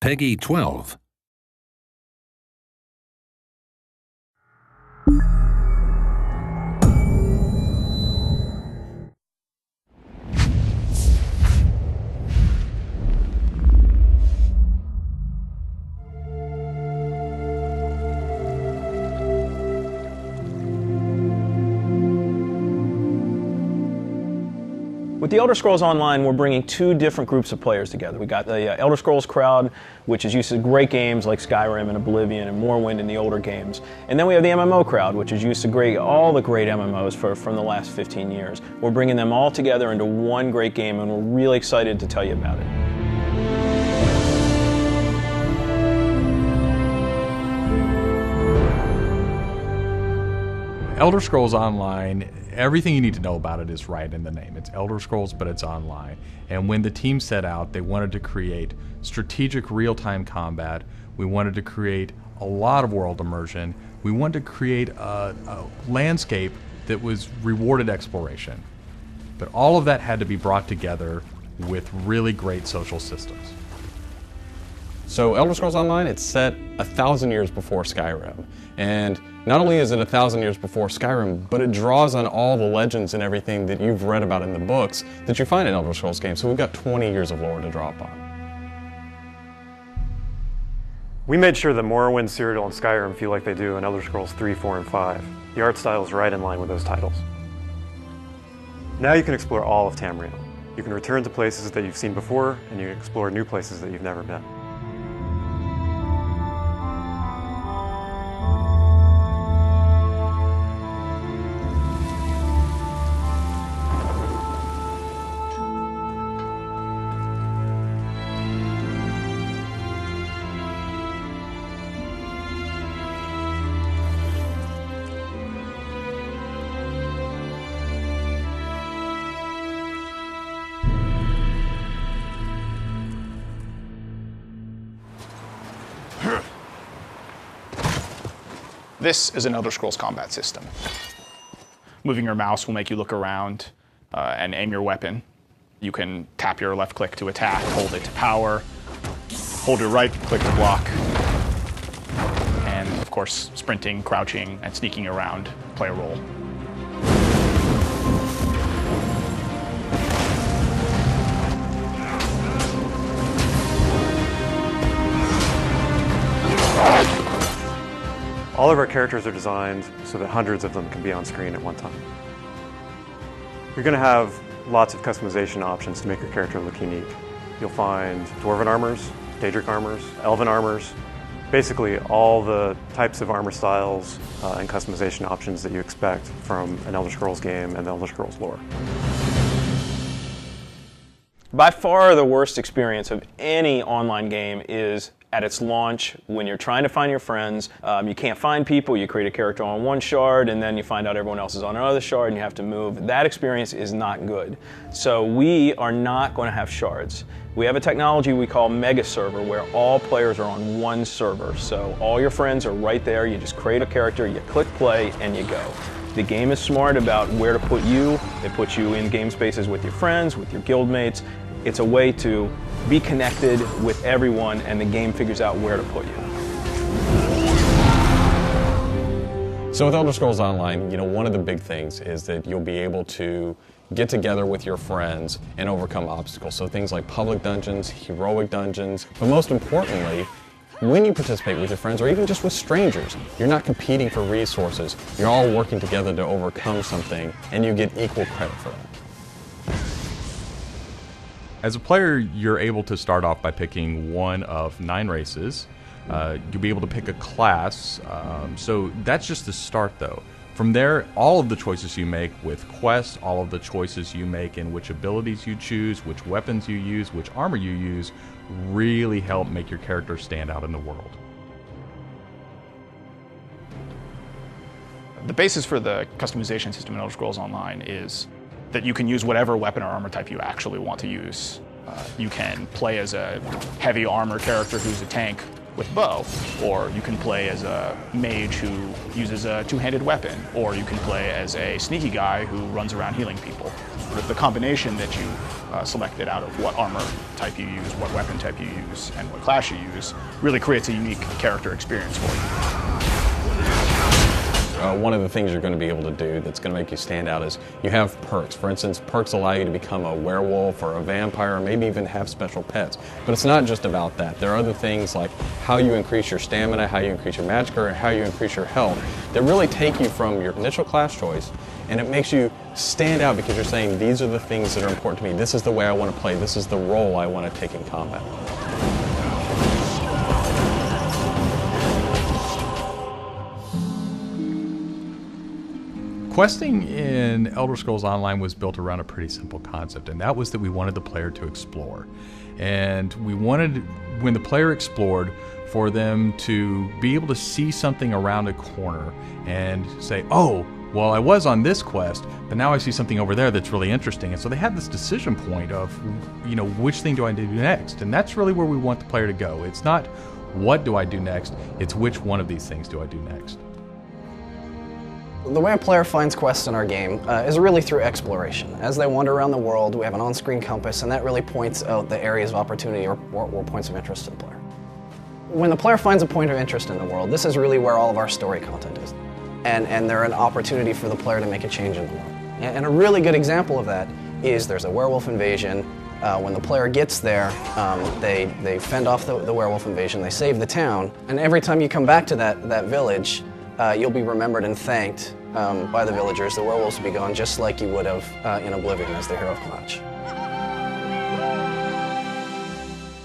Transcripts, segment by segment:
Peggy 12. With the Elder Scrolls Online, we're bringing two different groups of players together. We got the Elder Scrolls crowd, which is used to great games like Skyrim and Oblivion and Morrowind and the older games. And then we have the MMO crowd, which is used to all the great MMOs from the last 15 years. We're bringing them all together into one great game, and we're really excited to tell you about it. Elder Scrolls Online, everything you need to know about it is right in the name. It's Elder Scrolls, but it's online. And when the team set out, they wanted to create strategic real-time combat. We wanted to create a lot of world immersion. We wanted to create a landscape that was rewarded exploration. But all of that had to be brought together with really great social systems. So Elder Scrolls Online, it's set 1,000 years before Skyrim. And not only is it 1,000 years before Skyrim, but it draws on all the legends and everything that you've read about in the books that you find in Elder Scrolls games. So we've got 20 years of lore to draw upon. We made sure that Morrowind, Cyrodiil, and Skyrim feel like they do in Elder Scrolls 3, 4, and 5. The art style is right in line with those titles. Now you can explore all of Tamriel. You can return to places that you've seen before, and you can explore new places that you've never been. This is an Elder Scrolls combat system. Moving your mouse will make you look around and aim your weapon. You can tap your left click to attack, hold it to power, hold your right click to block, and of course, sprinting, crouching, and sneaking around play a role. All of our characters are designed so that hundreds of them can be on screen at one time. You're going to have lots of customization options to make your character look unique. You'll find Dwarven armors, Daedric armors, Elven armors, basically all the types of armor styles and customization options that you expect from an Elder Scrolls game and the Elder Scrolls lore. By far the worst experience of any online game is at its launch, when you're trying to find your friends, you can't find people, you create a character on one shard, and then you find out everyone else is on another shard, and you have to move. That experience is not good. So we are not going to have shards. We have a technology we call Mega Server, where all players are on one server. So all your friends are right there, you just create a character, you click play, and you go. The game is smart about where to put you. It puts you in game spaces with your friends, with your guildmates. It's a way to be connected with everyone, and the game figures out where to put you. So with Elder Scrolls Online, one of the big things is that you'll be able to get together with your friends and overcome obstacles. So things like public dungeons, heroic dungeons, but most importantly, when you participate with your friends or even just with strangers, you're not competing for resources. You're all working together to overcome something, and you get equal credit for that. As a player, you're able to start off by picking one of 9 races. You'll be able to pick a class, so that's just the start though. From there, all of the choices you make with quests, all of the choices you make in which abilities you choose, which weapons you use, which armor you use, really help make your character stand out in the world. The basis for the customization system in Elder Scrolls Online is that you can use whatever weapon or armor type you actually want to use. You can play as a heavy armor character who's a tank, with bow, or you can play as a mage who uses a two-handed weapon, or you can play as a sneaky guy who runs around healing people. With the combination that you selected out of what armor type you use, what weapon type you use, and what class you use, really creates a unique character experience for you. One of the things you're going to be able to do that's going to make you stand out is you have perks. For instance, perks allow you to become a werewolf or a vampire, or maybe even have special pets. But it's not just about that. There are other things like how you increase your stamina, how you increase your magic, or how you increase your health that really take you from your initial class choice, and it makes you stand out because you're saying, these are the things that are important to me. This is the way I want to play. This is the role I want to take in combat. Questing in Elder Scrolls Online was built around a pretty simple concept, and that was that we wanted the player to explore. And we wanted, when the player explored, for them to be able to see something around a corner and say, oh, well, I was on this quest, but now I see something over there that's really interesting. And so they had this decision point of, you know, which thing do I do next? And that's really where we want the player to go. It's not what do I do next, it's which one of these things do I do next. The way a player finds quests in our game is really through exploration. As they wander around the world, we have an on-screen compass, and that really points out the areas of opportunity or points of interest to the player. When the player finds a point of interest in the world, this is really where all of our story content is. And they're an opportunity for the player to make a change in the world. And a really good example of that is there's a werewolf invasion. When the player gets there, they fend off the werewolf invasion, they save the town, and every time you come back to that village, you'll be remembered and thanked by the villagers. The werewolves will be gone just like you would have in Oblivion as the hero of Clutch.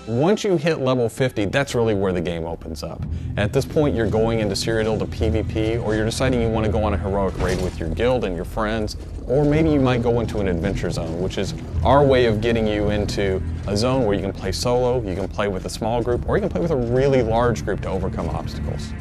Once you hit level 50, that's really where the game opens up. At this point, you're going into Cyrodiil to PvP, or you're deciding you want to go on a heroic raid with your guild and your friends, or maybe you might go into an adventure zone, which is our way of getting you into a zone where you can play solo, you can play with a small group, or you can play with a really large group to overcome obstacles.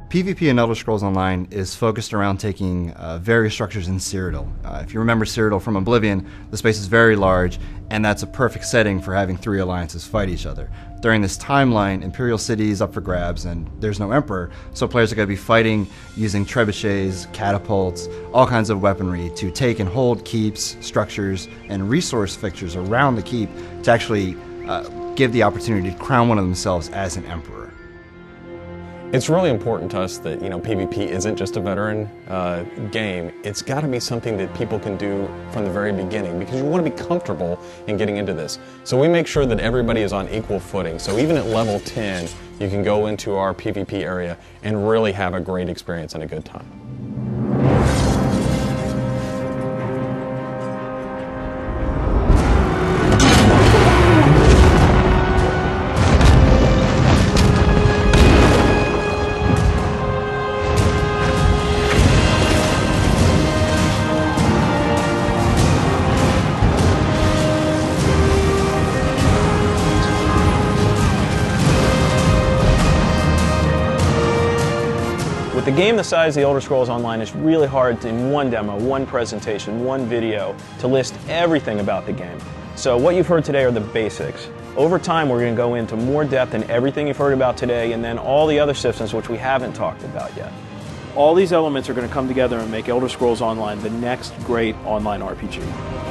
PvP in Elder Scrolls Online is focused around taking various structures in Cyrodiil. If you remember Cyrodiil from Oblivion, the space is very large, and that's a perfect setting for having three alliances fight each other. During this timeline, Imperial City is up for grabs, and there's no Emperor, so players are going to be fighting using trebuchets, catapults, all kinds of weaponry to take and hold keeps, structures, and resource fixtures around the keep to actually give the opportunity to crown one of themselves as an Emperor. It's really important to us that, PvP isn't just a veteran game. It's got to be something that people can do from the very beginning, because you want to be comfortable in getting into this. So we make sure that everybody is on equal footing. So even at level 10, you can go into our PvP area and really have a great experience and a good time. With a game the size of the Elder Scrolls Online, it's really hard to, in one demo, one presentation, one video, to list everything about the game. So what you've heard today are the basics. Over time, we're going to go into more depth in everything you've heard about today, and then all the other systems which we haven't talked about yet. All these elements are going to come together and make Elder Scrolls Online the next great online RPG.